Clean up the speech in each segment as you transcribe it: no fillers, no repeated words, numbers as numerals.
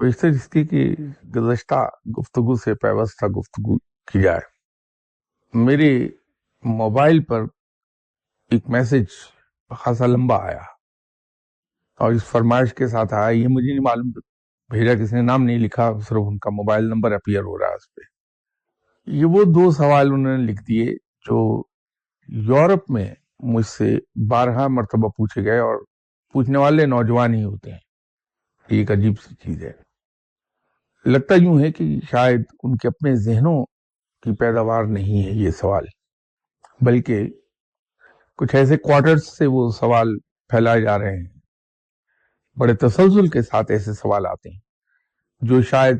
پیشتر اس کی گزشتہ گفتگو سے پیوستہ گفتگو کی جائے۔ میرے موبائل پر ایک میسج خاصا لمبا آیا اور اس فرمائش کے ساتھ آیا، یہ مجھے نہیں معلوم بھیجا کس نے، نام نہیں لکھا، صرف ان کا موبائل نمبر اپیئر ہو رہا ہے اس پہ۔ یہ وہ 2 سوال انہوں نے لکھ دیے جو یورپ میں مجھ سے 12 مرتبہ پوچھے گئے، اور پوچھنے والے نوجوان ہی ہوتے ہیں۔ یہ ایک عجیب سی چیز ہے۔ لگتا یوں ہے کہ شاید ان کے اپنے ذہنوں کی پیداوار نہیں ہے یہ سوال، بلکہ کچھ ایسے کوارٹرز سے وہ سوال پھیلائے جا رہے ہیں، بڑے تسلسل کے ساتھ ایسے سوال آتے ہیں جو شاید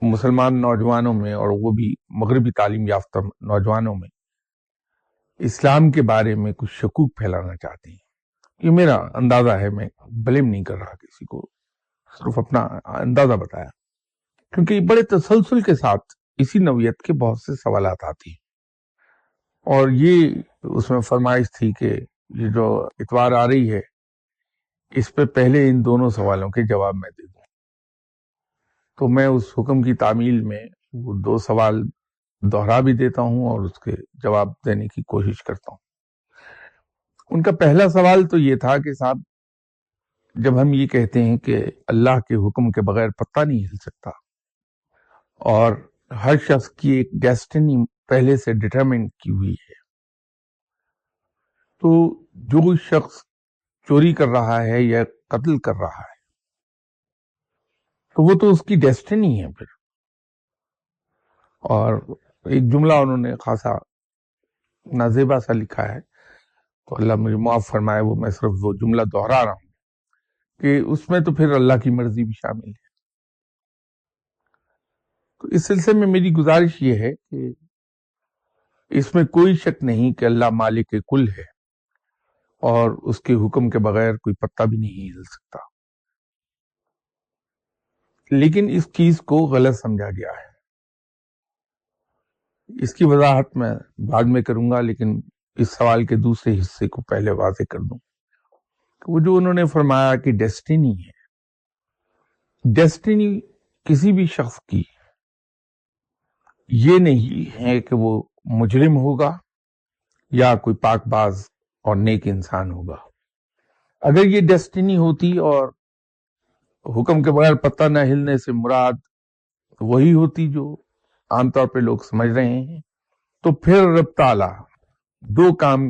مسلمان نوجوانوں میں، اور وہ بھی مغربی تعلیم یافتہ نوجوانوں میں، اسلام کے بارے میں کچھ شکوک پھیلانا چاہتے ہیں۔ یہ میرا اندازہ ہے، میں بلیم نہیں کر رہا کسی کو، صرف اپنا اندازہ بتایا، کیونکہ یہ بڑے تسلسل کے ساتھ اسی نوعیت کے بہت سے سوالات آتی ہیں۔ اور یہ اس میں فرمائش تھی کہ یہ جو اتوار آ رہی ہے اس پہ پہلے ان دونوں سوالوں کے جواب میں دے دوں۔ تو میں اس حکم کی تعمیل میں وہ 2 سوال دوہرا بھی دیتا ہوں اور اس کے جواب دینے کی کوشش کرتا ہوں۔ ان کا پہلا سوال تو یہ تھا کہ صاحب، جب ہم یہ کہتے ہیں کہ اللہ کے حکم کے بغیر پتہ نہیں ہل سکتا، اور ہر شخص کی ایک ڈیسٹنی پہلے سے ڈٹرمنٹ کی ہوئی ہے، تو جو شخص چوری کر رہا ہے یا قتل کر رہا ہے تو وہ تو اس کی ڈیسٹنی ہے پھر۔ اور ایک جملہ انہوں نے خاصا نازیبا سا لکھا ہے، تو اللہ مجھے معاف فرمائے، وہ میں صرف وہ جملہ دوہرا رہا ہوں کہ اس میں تو پھر اللہ کی مرضی بھی شامل ہے۔ تو اس سلسلے میں میری گزارش یہ ہے کہ اس میں کوئی شک نہیں کہ اللہ مالک کل ہے، اور اس کے حکم کے بغیر کوئی پتا بھی نہیں ہل سکتا، لیکن اس چیز کو غلط سمجھا گیا ہے۔ اس کی وضاحت میں بعد میں کروں گا، لیکن اس سوال کے دوسرے حصے کو پہلے واضح کر دوں۔ وہ جو انہوں نے فرمایا کہ ڈیسٹینی ہے، ڈیسٹینی کسی بھی شخص کی یہ نہیں ہے کہ وہ مجرم ہوگا یا کوئی پاک باز اور نیک انسان ہوگا۔ اگر یہ ڈیسٹینی ہوتی اور حکم کے بغیر پتہ نہ ہلنے سے مراد وہی ہوتی جو عام طور پہ لوگ سمجھ رہے ہیں، تو پھر رب تعالیٰ 2 کام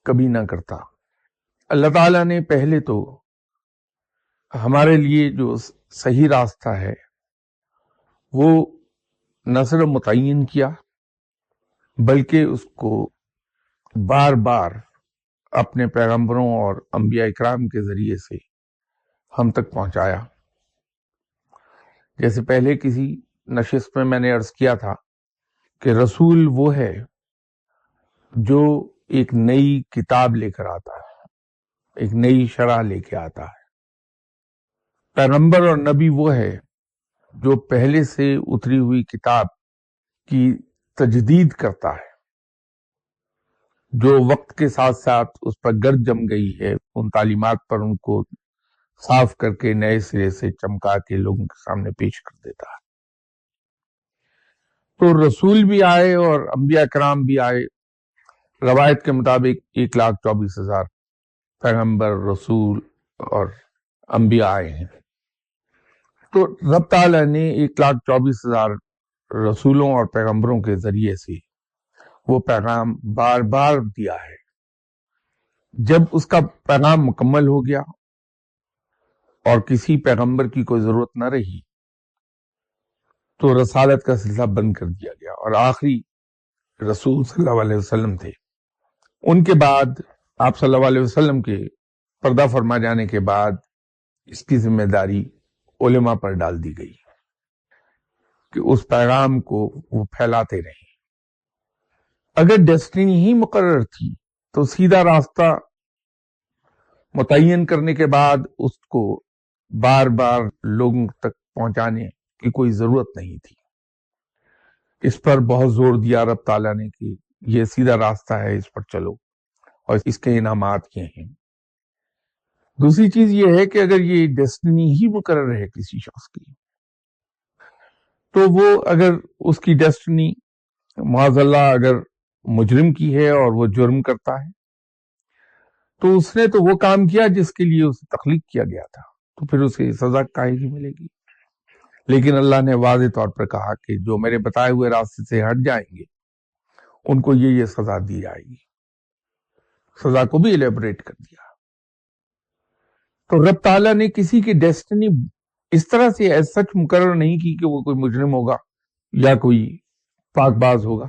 کبھی نہ کرتا۔ اللہ تعالیٰ نے پہلے تو ہمارے لیے جو صحیح راستہ ہے وہ نہ صرف متعین کیا، بلکہ اس کو بار بار اپنے پیغمبروں اور انبیاء اکرام کے ذریعے سے ہم تک پہنچایا۔ جیسے پہلے کسی نشست میں میں نے عرض کیا تھا کہ رسول وہ ہے جو ایک نئی کتاب لے کر آتا ہے، ایک نئی شرح لے کے آتا ہے۔ پیغمبر اور نبی وہ ہے جو پہلے سے اتری ہوئی کتاب کی تجدید کرتا ہے، جو وقت کے ساتھ ساتھ اس پر گرد جم گئی ہے، ان تعلیمات پر ان کو صاف کر کے نئے سرے سے چمکا کے لوگوں کے سامنے پیش کر دیتا ہے۔ تو رسول بھی آئے اور انبیاء کرام بھی آئے۔ روایت کے مطابق 1,24,000 پیغمبر، رسول اور انبیاء آئے ہیں۔ تو رب تعالیٰ نے 1,24,000 رسولوں اور پیغمبروں کے ذریعے سے وہ پیغام بار بار دیا ہے۔ جب اس کا پیغام مکمل ہو گیا اور کسی پیغمبر کی کوئی ضرورت نہ رہی تو رسالت کا سلسلہ بند کر دیا گیا، اور آخری رسول صلی اللہ علیہ وسلم تھے۔ ان کے بعد آپ صلی اللہ علیہ وسلم کے پردہ فرما جانے کے بعد اس کی ذمہ داری علماء پر ڈال دی گئی کہ اس پیغام کو وہ پھیلاتے رہیں۔ اگر ڈیسٹینی ہی مقرر تھی تو سیدھا راستہ متعین کرنے کے بعد اس کو بار بار لوگوں تک پہنچانے کی کوئی ضرورت نہیں تھی۔ اس پر بہت زور دیا رب تعالیٰ نے کہ یہ سیدھا راستہ ہے، اس پر چلو اور اس کے انعامات یہ ہیں۔ دوسری چیز یہ ہے کہ اگر یہ ڈیسٹنی ہی مقرر ہے کسی شخص کی، تو وہ اگر اس کی ڈیسٹنی معاذ اللہ اگر مجرم کی ہے اور وہ جرم کرتا ہے، تو اس نے تو وہ کام کیا جس کے لیے اسے تخلیق کیا گیا تھا، تو پھر اسے سزا کاہے کی ملے گی؟ لیکن اللہ نے واضح طور پر کہا کہ جو میرے بتائے ہوئے راستے سے ہٹ جائیں گے ان کو یہ سزا دی جائے گی. سزا کو بھی الیبوریٹ کر دیا. تو رب تعالیٰ نے کسی کی ڈیسٹنی اس طرح سے ایز سچ مقرر نہیں کی کہ وہ کوئی مجرم ہوگا یا کوئی پاک باز ہوگا،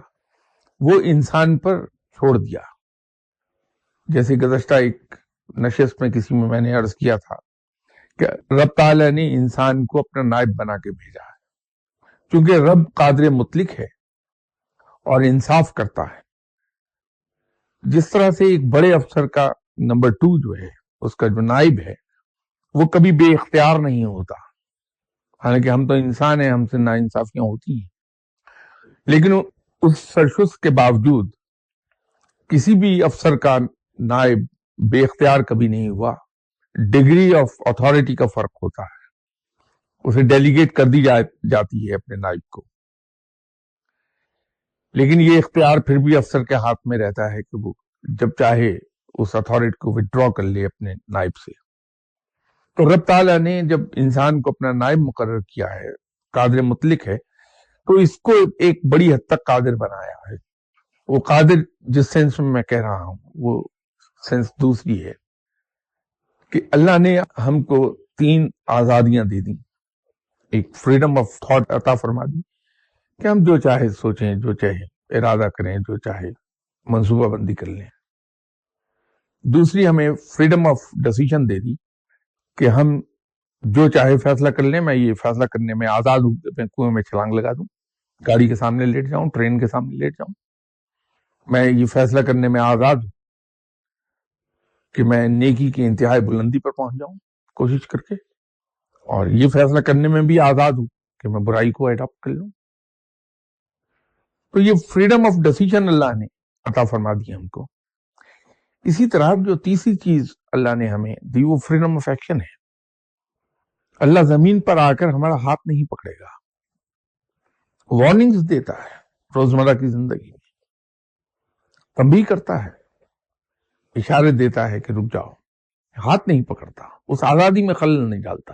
وہ انسان پر چھوڑ دیا. جیسے گزشتہ ایک نشست میں کسی میں نے عرض کیا تھا کہ رب تعالیٰ نے انسان کو اپنا نائب بنا کے بھیجا ہے، چونکہ رب قادر مطلق ہے اور انصاف کرتا ہے. جس طرح سے ایک بڑے افسر کا نمبر 2 جو ہے، اس کا جو نائب ہے، وہ کبھی بے اختیار نہیں ہوتا. حالانکہ ہم تو انسان ہیں، ہم سے ناانصافیاں ہوتی ہیں، لیکن اس سرشس کے باوجود کسی بھی افسر کا نائب بے اختیار کبھی نہیں ہوا. ڈگری آف اتھارٹی کا فرق ہوتا ہے، اسے ڈیلیگیٹ کر دی جاتی ہے اپنے نائب کو، لیکن یہ اختیار پھر بھی افسر کے ہاتھ میں رہتا ہے کہ وہ جب چاہے اس اتھارٹی کو وڈرا کر لے اپنے نائب سے. تو رب تعالیٰ نے جب انسان کو اپنا نائب مقرر کیا ہے، قادر مطلق ہے، تو اس کو ایک بڑی حد تک قادر بنایا ہے. وہ قادر جس سینس میں کہہ رہا ہوں وہ سینس دوسری ہے کہ اللہ نے ہم کو 3 آزادیاں دے دی. ایک فریڈم آف تھاٹ عطا فرما دی کہ ہم جو چاہے سوچیں، جو چاہے ارادہ کریں، جو چاہے منصوبہ بندی کر لیں. دوسری ہمیں فریڈم آف ڈیسیژن دے دی کہ ہم جو چاہے فیصلہ کر لیں. میں یہ فیصلہ کرنے میں آزاد ہوں کہ میں کنویں میں چھلانگ لگا دوں، گاڑی کے سامنے لیٹ جاؤں، ٹرین کے سامنے لیٹ جاؤں. میں یہ فیصلہ کرنے میں آزاد ہوں کہ میں نیکی کی انتہائی بلندی پر پہنچ جاؤں کوشش کر کے، اور یہ فیصلہ کرنے میں بھی آزاد ہوں کہ میں برائی کو اڈاپٹ کر لوں. تو یہ فریڈم آف ڈیسیژن اللہ نے عطا فرما دی ہم کو. اسی طرح جو تیسری چیز اللہ نے ہمیں دی وہ فریڈم آف ایکشن ہے. اللہ زمین پر آ کر ہمارا ہاتھ نہیں پکڑے گا، وارننگز دیتا ہے روزمرہ کی زندگی میں، تنبیہ کرتا ہے، اشارے دیتا ہے کہ رک جاؤ، ہاتھ نہیں پکڑتا، اس آزادی میں خلل نہیں ڈالتا.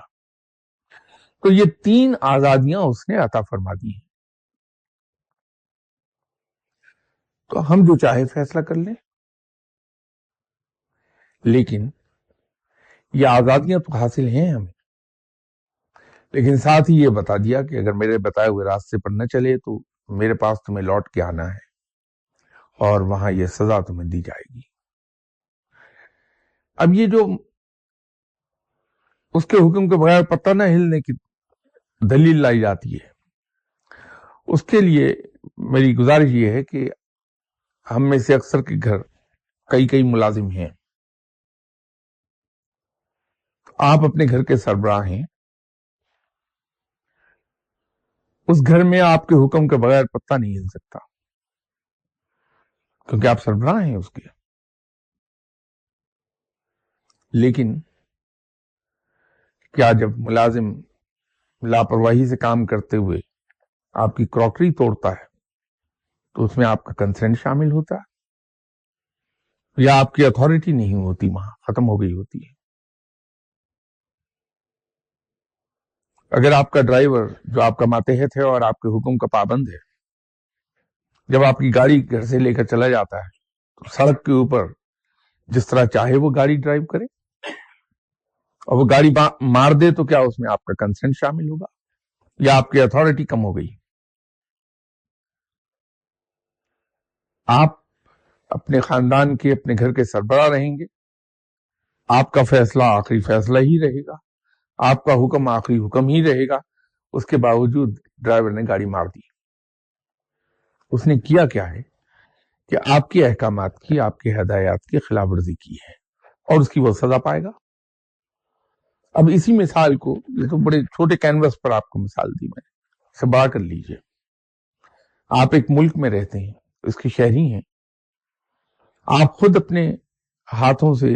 تو یہ 3 آزادیاں اس نے عطا فرما دی ہیں. تو ہم جو چاہے فیصلہ کر لیں، لیکن یہ آزادیاں تو حاصل ہیں ہمیں، لیکن ساتھ ہی یہ بتا دیا کہ اگر میرے بتائے ہوئے راستے پر نہ چلے تو میرے پاس تمہیں لوٹ کے آنا ہے اور وہاں یہ سزا تمہیں دی جائے گی. اب یہ جو اس کے حکم کے بغیر پتہ نہ ہلنے کی دلیل لائی جاتی ہے، اس کے لیے میری گزارش یہ ہے کہ ہم میں سے اکثر کے گھر کئی ملازم ہیں. آپ اپنے گھر کے سربراہ ہیں، اس گھر میں آپ کے حکم کے بغیر پتہ نہیں ہل سکتا کیونکہ آپ سربراہ ہیں اس کے. لیکن کیا جب ملازم لاپرواہی سے کام کرتے ہوئے آپ کی کراکری توڑتا ہے تو اس میں آپ کا کنسنٹ شامل ہوتا ہے یا آپ کی اتھارٹی نہیں ہوتی، وہاں ختم ہو گئی ہوتی ہے؟ اگر آپ کا ڈرائیور جو آپ کا ماتحت ہے اور آپ کے حکم کا پابند ہے، جب آپ کی گاڑی گھر سے لے کر چلا جاتا ہے تو سڑک کے اوپر جس طرح چاہے وہ گاڑی ڈرائیو کرے اور وہ گاڑی مار دے، تو کیا اس میں آپ کا کنسنٹ شامل ہوگا یا آپ کی اتھارٹی کم ہو گئی؟ آپ اپنے خاندان کے، اپنے گھر کے سربراہ رہیں گے، آپ کا فیصلہ آخری فیصلہ ہی رہے گا، آپ کا حکم آخری حکم ہی رہے گا. اس کے باوجود ڈرائیور نے گاڑی مار دی. اس نے کیا کیا ہے کہ آپ کے احکامات کی، آپ کے ہدایات کی خلاف ورزی کی ہے اور اس کی وہ سزا پائے گا. اب اسی مثال کو، یہ تو بڑے چھوٹے کینوس پر آپ کو مثال دی میں نے، اسے بڑا کر لیجئے. آپ ایک ملک میں رہتے ہیں، اس کے شہری ہیں، آپ خود اپنے ہاتھوں سے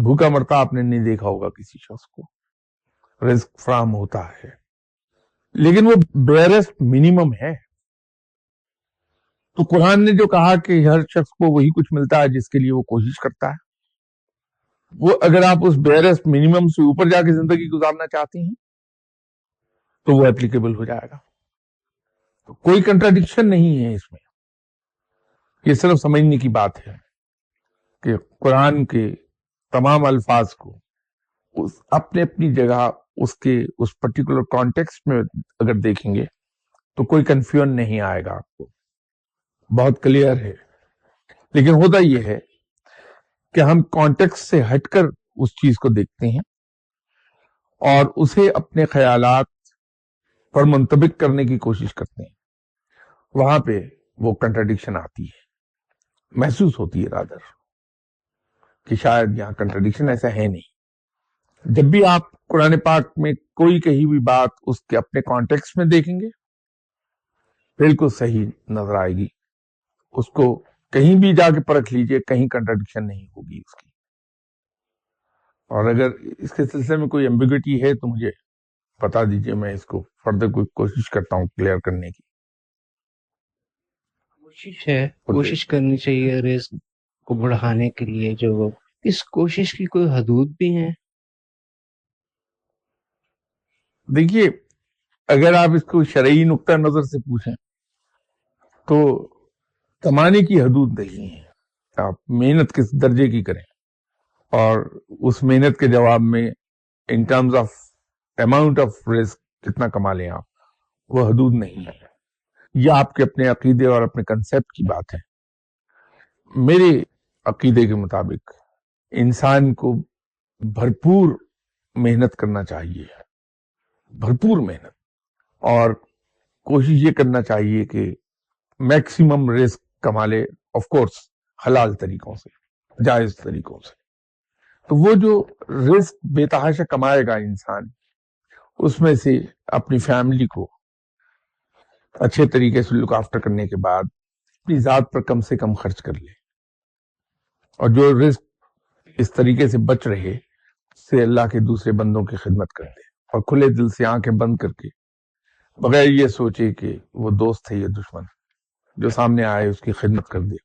بھوکا مرتا آپ نے نہیں دیکھا ہوگا کسی شخص کو، رزق فراہم ہوتا ہے، لیکن وہ بیئرسٹ منیمم ہے۔ تو قرآن نے جو کہا کہ ہر شخص کو وہی کچھ ملتا ہے جس کے لیے وہ کوشش کرتا ہے، وہ اگر آپ اس بیئرسٹ منیمم سے اوپر جا کے زندگی گزارنا چاہتے ہیں تو وہ اپلیکیبل ہو جائے گا۔ تو کوئی کنٹراڈکشن نہیں ہے اس میں، یہ صرف سمجھنے کی بات ہے کہ قرآن کے تمام الفاظ کو اپنے اپنی جگہ اس پرٹیکولر کانٹیکسٹ میں اگر دیکھیں گے تو کوئی کنفیوژن نہیں آئے گا، آپ کو بہت کلیئر ہے۔ لیکن ہوتا یہ ہے کہ ہم کانٹیکسٹ سے ہٹ کر اس چیز کو دیکھتے ہیں اور اسے اپنے خیالات پر منطبق کرنے کی کوشش کرتے ہیں، وہاں پہ وہ کنٹراڈکشن آتی ہے، محسوس ہوتی ہے رادر کہ شاید یہاں کنٹراڈکشن ایسا ہے نہیں۔ جب بھی آپ قرآن پاک میں کوئی کہی ہوئی بات اس کے اپنے کانٹیکسٹ میں دیکھیں گے بالکل صحیح نظر آئے گی، اس کو کہیں بھی جا کے پرکھ لیجئے، کہیں کنٹراڈکشن نہیں ہوگی اس کی۔ اور اگر اس کے سلسلے میں کوئی ایمبیگوٹی ہے تو مجھے بتا دیجئے، میں اس کو فردر کوئی کوشش کرتا ہوں کلیئر کرنے کی۔ کوشش کرنی چاہیے رزق کو بڑھانے کے لیے، جو اس کوشش کی کوئی حدود بھی ہیں؟ دیکھیے، اگر آپ اس کو شرعی نقطہ نظر سے پوچھیں تو کمانے کی حدود نہیں ہے، آپ محنت کس درجے کی کریں اور اس محنت کے جواب میں in terms of amount of رزق کتنا کما لیں آپ، وہ حدود نہیں ہے۔ یہ آپ کے اپنے عقیدے اور اپنے کنسیپٹ کی بات ہے۔ میرے عقیدے کے مطابق انسان کو بھرپور محنت کرنا چاہیے، بھرپور محنت، اور کوشش یہ کرنا چاہیے کہ میکسیمم رزق کما لے، آف کورس حلال طریقوں سے، جائز طریقوں سے۔ تو وہ جو رزق بے تحاشا کمائے گا انسان، اس میں سے اپنی فیملی کو اچھے طریقے سے لک آفٹر کرنے کے بعد اپنی ذات پر کم سے کم خرچ کر لے، اور جو رزق اس طریقے سے بچ رہے اس سے اللہ کے دوسرے بندوں کی خدمت کر دے، اور کھلے دل سے آنکھیں بند کر کے، بغیر یہ سوچے کہ وہ دوست ہے یا دشمن، جو سامنے آئے اس کی خدمت کر دے۔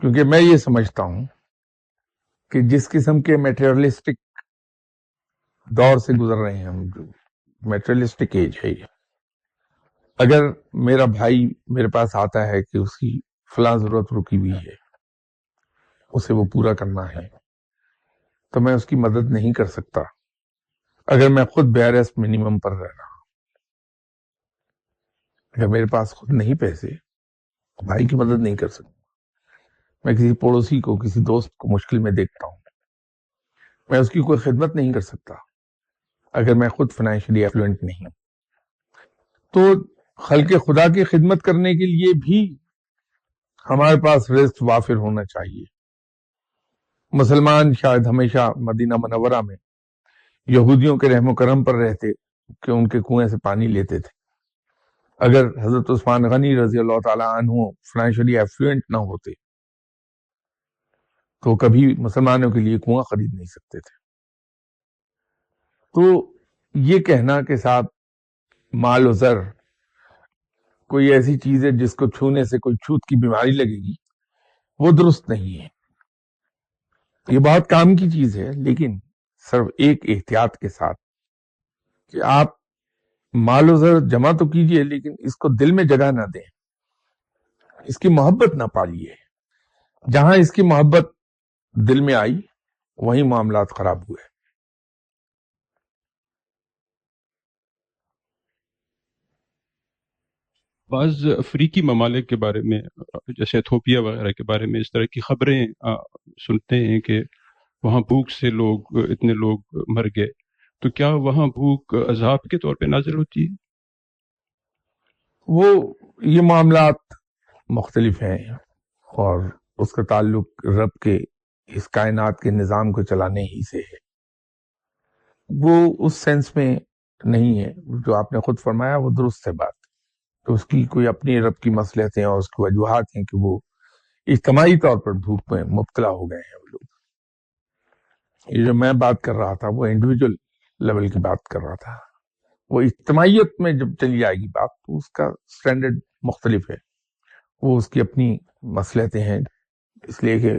کیونکہ میں یہ سمجھتا ہوں کہ جس قسم کے میٹریلسٹک دور سے گزر رہے ہیں ہم، جو میٹریلسٹک ایج ہے، اگر میرا بھائی میرے پاس آتا ہے کہ اس کی فلاں ضرورت رکی ہوئی ہے، اسے وہ پورا کرنا ہے، تو میں اس کی مدد نہیں کر سکتا اگر میں خود بیئرسٹ منیمم پر رہ رہا ہوں۔ اگر میرے پاس خود نہیں پیسے، بھائی کی مدد نہیں کر سکتا، میں کسی پڑوسی کو، کسی دوست کو مشکل میں دیکھتا ہوں، میں اس کی کوئی خدمت نہیں کر سکتا اگر میں خود فائنینشلی ایفلوئنٹ نہیں ہوں۔ تو خلق خدا کی خدمت کرنے کے لیے بھی ہمارے پاس رزق وافر ہونا چاہیے۔ مسلمان شاید ہمیشہ مدینہ منورہ میں یہودیوں کے رحم و کرم پر رہتے کہ ان کے کنویں سے پانی لیتے تھے۔ اگر حضرت عثمان غنی رضی اللہ تعالی عنہ فائنینشلی ایفلوئنٹ نہ ہوتے تو کبھی مسلمانوں کے لیے کنواں خرید نہیں سکتے تھے۔ تو یہ کہنا کہ صاحب مال و زر کوئی ایسی چیز ہے جس کو چھونے سے کوئی چھوت کی بیماری لگے گی، وہ درست نہیں ہے۔ یہ بہت کام کی چیز ہے، لیکن صرف ایک احتیاط کے ساتھ کہ آپ مال و زر جمع تو کیجئے لیکن اس کو دل میں جگہ نہ دیں، اس کی محبت نہ پالیے۔ جہاں اس کی محبت دل میں آئی وہیں معاملات خراب ہوئے۔ بعض افریقی ممالک کے بارے میں، جیسے ایتھوپیا وغیرہ کے بارے میں، اس طرح کی خبریں سنتے ہیں کہ وہاں بھوک سے اتنے لوگ مر گئے، تو کیا وہاں بھوک عذاب کے طور پہ نازل ہوتی ہے؟ وہ یہ معاملات مختلف ہیں، اور اس کا تعلق رب کے اس کائنات کے نظام کو چلانے ہی سے ہے۔ وہ اس سینس میں نہیں ہے جو آپ نے خود فرمایا، وہ درست ہے بات، تو اس کی کوئی اپنی رب کی مصلحتیں اور اس کی وجوہات ہیں کہ وہ اجتماعی طور پر بھوک میں مبتلا ہو گئے ہیں وہ لوگ۔ یہ جو میں بات کر رہا تھا وہ انڈیویجول لیول کی بات کر رہا تھا. وہ اجتماعیت میں جب چلی جائے گی بات تو اس کا سٹینڈرڈ مختلف ہے. وہ اس کی اپنی مصلحتیں ہیں، اس لیے کہ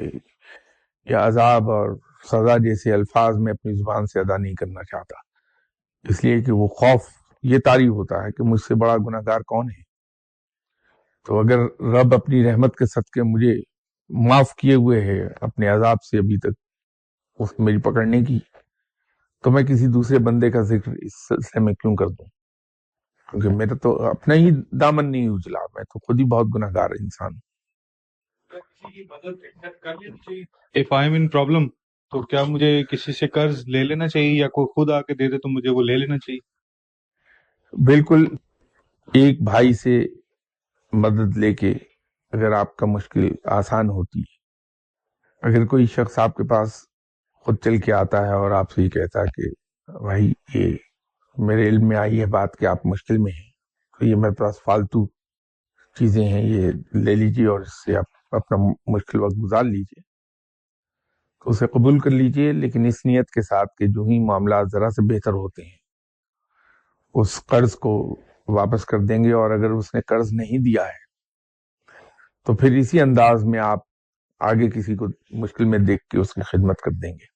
یہ عذاب اور سزا جیسے الفاظ میں اپنی زبان سے ادا نہیں کرنا چاہتا، اس لیے کہ وہ خوف یہ طاری ہوتا ہے کہ مجھ سے بڑا گناہ گار کون ہے. تو اگر رب اپنی رحمت کے صدقے مجھے معاف کیے ہوئے ہے اپنے عذاب سے ابھی تک اس میری پکڑنے کی، تو میں کسی دوسرے بندے کا ذکر اس سلسلے میں کیوں کر دوں؟ کیونکہ میرا تو اپنا ہی دامن نہیں اجلا، میں تو خود ہی بہت گناہ گار انسان ہوں. if I'm in problem تو کیا مجھے کسی سے قرض لے لینا چاہیے، یا کوئی خود آ کے دے دے تو مجھے وہ لے لینا چاہیے؟ بالکل، ایک بھائی سے مدد لے کے اگر آپ کا مشکل آسان ہوتی ہے، اگر کوئی شخص آپ کے پاس خود چل کے آتا ہے اور آپ سے یہ کہتا ہے کہ بھائی یہ میرے علم میں آئی ہے بات کہ آپ مشکل میں ہیں، تو یہ میرے پاس فالتو چیزیں ہیں، یہ لے لیجیے اور اس سے آپ اپنا مشکل وقت گزار لیجیے، تو اسے قبول کر لیجیے، لیکن اس نیت کے ساتھ کہ جو ہی معاملات ذرا سے بہتر ہوتے ہیں اس قرض کو واپس کر دیں گے، اور اگر اس نے قرض نہیں دیا ہے تو پھر اسی انداز میں آپ آگے کسی کو مشکل میں دیکھ کے اس کی خدمت کر دیں گے.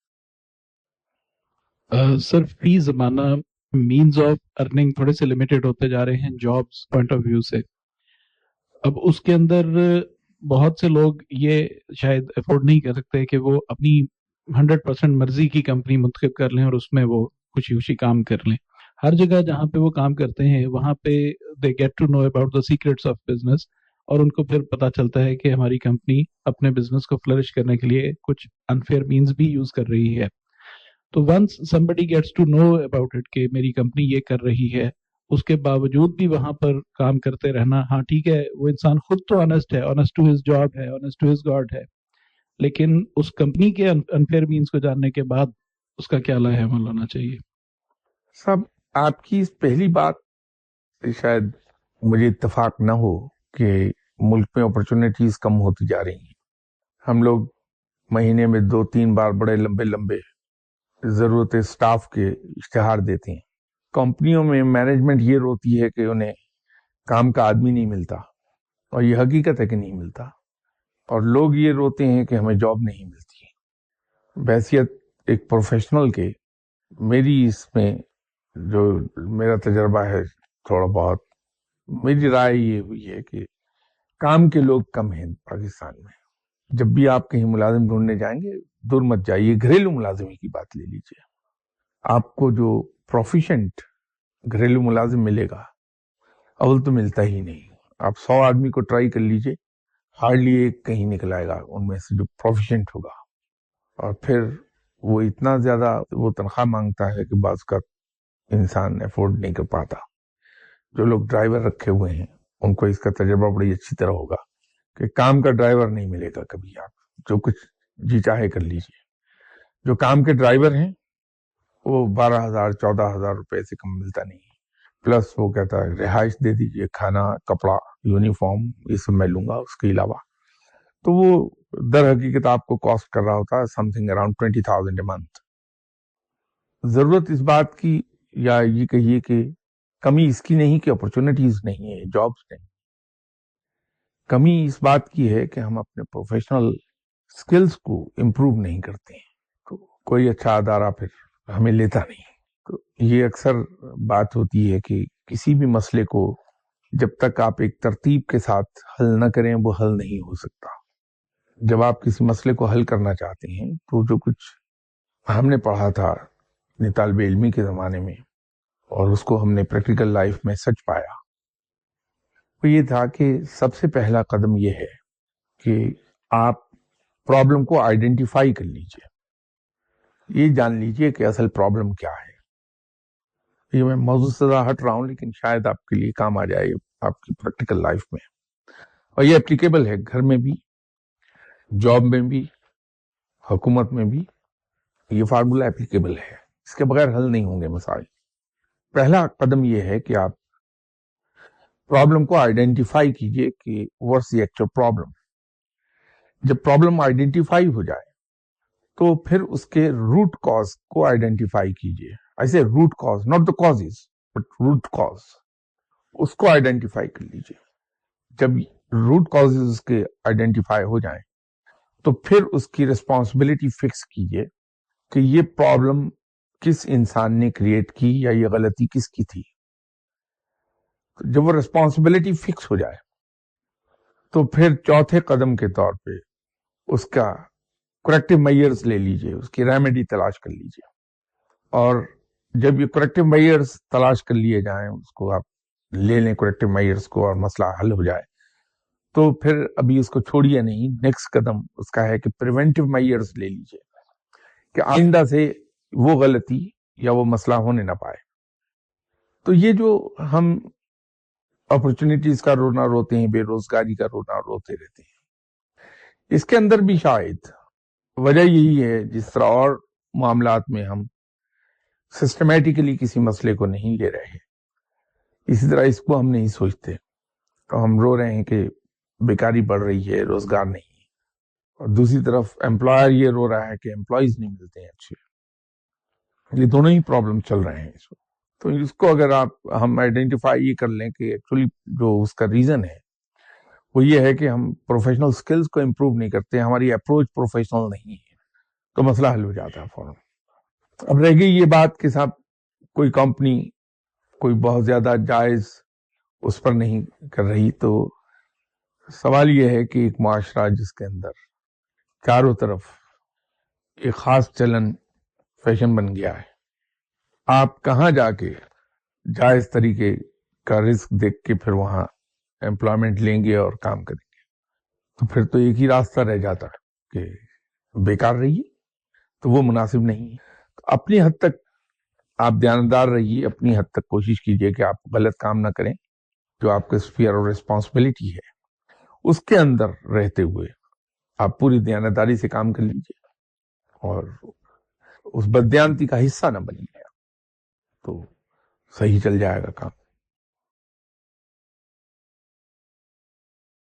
سر فی زمانہ مینز آف ارننگ تھوڑے سے لمیٹڈ ہوتے جا رہے ہیں جابس پوائنٹ آف ویو سے. اب اس کے اندر بہت سے لوگ یہ شاید افورڈ نہیں کر سکتے کہ وہ اپنی 100% مرضی کی کمپنی منتخب کر لیں اور اس میں وہ خوشی خوشی کام کر لیں. ہر جگہ جہاں پہ وہ کام کرتے ہیں وہاں پہ they get to know about the secrets of business, اور ان کو پھر پتا چلتا ہے کہ ہماری کمپنی اپنے بزنس کو فلرش کرنے کے لیے کچھ انفیئر مینز بھی یوز کر رہی ہے. تو once somebody gets to know about it کہ میری کمپنی یہ کر رہی ہے، اس کے باوجود بھی وہاں پر کام کرتے رہنا، ہاں ٹھیک ہے وہ انسان خود تو آنےسٹ ہے، آنےسٹ ٹو ہز جاب ہے، آنےسٹ ٹو ہز گاڈ ہے، لیکن اس کمپنی کے انفیئر مینز کو جاننے کے بعد اس کا کیا لاہ عمل ہونا چاہیے؟ صاحب آپ کی اس پہلی بات سے شاید مجھے اتفاق نہ ہو کہ ملک میں اپرچونٹیز کم ہوتی جا رہی ہیں. ہم لوگ مہینے میں 2-3 بار بڑے لمبے لمبے ضرورت سٹاف کے اشتہار دیتے ہیں. کمپنیوں میں مینجمنٹ یہ روتی ہے کہ انہیں کام کا آدمی نہیں ملتا، اور یہ حقیقت ہے کہ نہیں ملتا، اور لوگ یہ روتے ہیں کہ ہمیں جاب نہیں ملتی. بحیثیت ایک پروفیشنل کے میری اس میں جو میرا تجربہ ہے تھوڑا بہت، میری رائے یہ ہوئی ہے کہ کام کے لوگ کم ہیں پاکستان میں. جب بھی آپ کہیں ملازم ڈھونڈنے جائیں گے دور مت جائیے، گھریلو ملازمی کی بات لے لیجیے. آپ کو جو پروفیشنٹ گھریلو ملازم ملے گا اول تو ملتا ہی نہیں. آپ 100 آدمی کو ٹرائی کر لیجیے، ہارڈلی ایک کہیں نکل آئے گا ان میں سے جو پروفیشنٹ ہوگا. اور پھر وہ اتنا زیادہ وہ تنخواہ مانگتا ہے کہ بعض کا انسان افورڈ نہیں کر پاتا. جو لوگ ڈرائیور رکھے ہوئے ہیں ان کو اس کا تجربہ بڑی اچھی طرح ہوگا کہ کام کا ڈرائیور نہیں ملے گا کبھی. آپ جو کچھ جی چاہے کر لیجیے. جو کام کے ڈرائیور ہیں وہ 12,000-14,000 روپے سے کم ملتا نہیں، پلس وہ کہتا ہے رہائش دے دیجیے، کھانا، کپڑا، یونیفارم، یہ سب میں لوں گا اس کے علاوہ. تو وہ در حقیقت آپ کو کاسٹ کر رہا ہوتا ہے some thing around 20,000 a month. ضرورت اس بات کی، یا یہ کہیے کہ کمی اس کی نہیں کہ اپرچونٹیز نہیں ہے، جابس نہیں. کمی اس بات کی ہے کہ ہم اپنے پروفیشنل سکلز کو امپروو نہیں کرتے ہیں، تو کوئی اچھا ادارہ پھر ہمیں لیتا نہیں. تو یہ اکثر بات ہوتی ہے کہ کسی بھی مسئلے کو جب تک آپ ایک ترتیب کے ساتھ حل نہ کریں وہ حل نہیں ہو سکتا. جب آپ کسی مسئلے کو حل کرنا چاہتے ہیں تو جو کچھ ہم نے پڑھا تھا اپنے طالب علمی کے زمانے میں اور اس کو ہم نے پریکٹیکل لائف میں سچ پایا، وہ یہ تھا کہ سب سے پہلا قدم یہ ہے کہ آپ پرابلم کو آئیڈینٹیفائی کر لیجئے. یہ جان لیجئے کہ اصل پرابلم کیا ہے. یہ میں موضوع سے ہٹ رہا ہوں لیکن شاید آپ کے لیے کام آ جائے آپ کی پریکٹیکل لائف میں، اور یہ اپلیکیبل ہے گھر میں بھی، جاب میں بھی، حکومت میں بھی. یہ فارمولا اپلیکیبل ہے، اس کے بغیر حل نہیں ہوں گے مسائل. پہلا قدم یہ ہے کہ آپ پرابلم کو آئیڈینٹیفائی کیجئے کہ واٹس دی ایکچوئل پرابلم. جب پرابلم آئیڈینٹیفائی ہو جائے تو پھر اس کے روٹ کاز کو آئیڈینٹیفائی کیجیے. ایسے root cause, not the causes but root cause, اس کو آئیڈینٹیفائی کر لیجیے. جب روٹ کازز اس کے آئیڈینٹیفائی ہو جائیں تو پھر اس کی ریسپانسبلٹی فکس کیجیے کہ یہ پرابلم کس انسان نے کریٹ کی یا یہ غلطی کس کی تھی. جب وہ ریسپانسبلٹی فکس ہو جائے تو پھر چوتھے قدم کے طور پہ اس کا کریکٹیو میئرز لے لیجئے, اس کی ریمیڈی تلاش کر لیجئے. اور جب یہ کریکٹیو میئرز تلاش کر لیے جائیں, اس کو آپ لے لیں کریکٹیو میئرز کو, اور مسئلہ حل ہو جائے, تو پھر ابھی اس کو چھوڑیے نہیں. نیکسٹ قدم اس کا ہے کہ پریونٹیو میئرز لے لیجئے کہ آئندہ سے وہ غلطی یا وہ مسئلہ ہونے نہ پائے. تو یہ جو ہم اپرچونٹیز کا رونا روتے ہیں, بے روزگاری کا رونا روتے رہتے ہیں, اس کے اندر بھی شاید وجہ یہی ہے, جس طرح اور معاملات میں ہم سسٹمیٹیکلی کسی مسئلے کو نہیں لے رہے, اسی طرح اس کو ہم نہیں سوچتے. تو ہم رو رہے ہیں کہ بیکاری بڑھ رہی ہے, روزگار نہیں, اور دوسری طرف ایمپلائر یہ رو رہا ہے کہ امپلائیز نہیں ملتے ہیں اچھے. یہ دونوں ہی پرابلم چل رہے ہیں اس وقت. تو اس کو اگر ہم آئیڈینٹیفائی یہ کر لیں کہ ایکچولی جو اس کا ریزن ہے وہ یہ ہے کہ ہم پروفیشنل سکلز کو امپروو نہیں کرتے, ہماری اپروچ پروفیشنل نہیں ہے, تو مسئلہ حل ہو جاتا ہے فوراً. اب رہ گئی یہ بات کہ صاحب کوئی کمپنی کوئی بہت زیادہ جائز اس پر نہیں کر رہی, تو سوال یہ ہے کہ ایک معاشرہ جس کے اندر چاروں طرف ایک خاص چلن فیشن بن گیا ہے, آپ کہاں جا کے جائز طریقے کا رزق دیکھ کے پھر وہاں امپلائمنٹ لیں گے اور کام کریں گے؟ تو پھر تو ایک ہی راستہ رہ جاتا کہ بیکار رہیے, تو وہ مناسب نہیں ہے. اپنی حد تک آپ دیانتدار رہیے, اپنی حد تک کوشش کیجئے کہ آپ غلط کام نہ کریں. جو آپ کا اسفیئر اور ریسپانسبلٹی ہے اس کے اندر رہتے ہوئے آپ پوری دیانتداری سے کام کر لیجئے, اور اس بددیانتی کا حصہ نہ بنیے, تو صحیح چل جائے گا کام.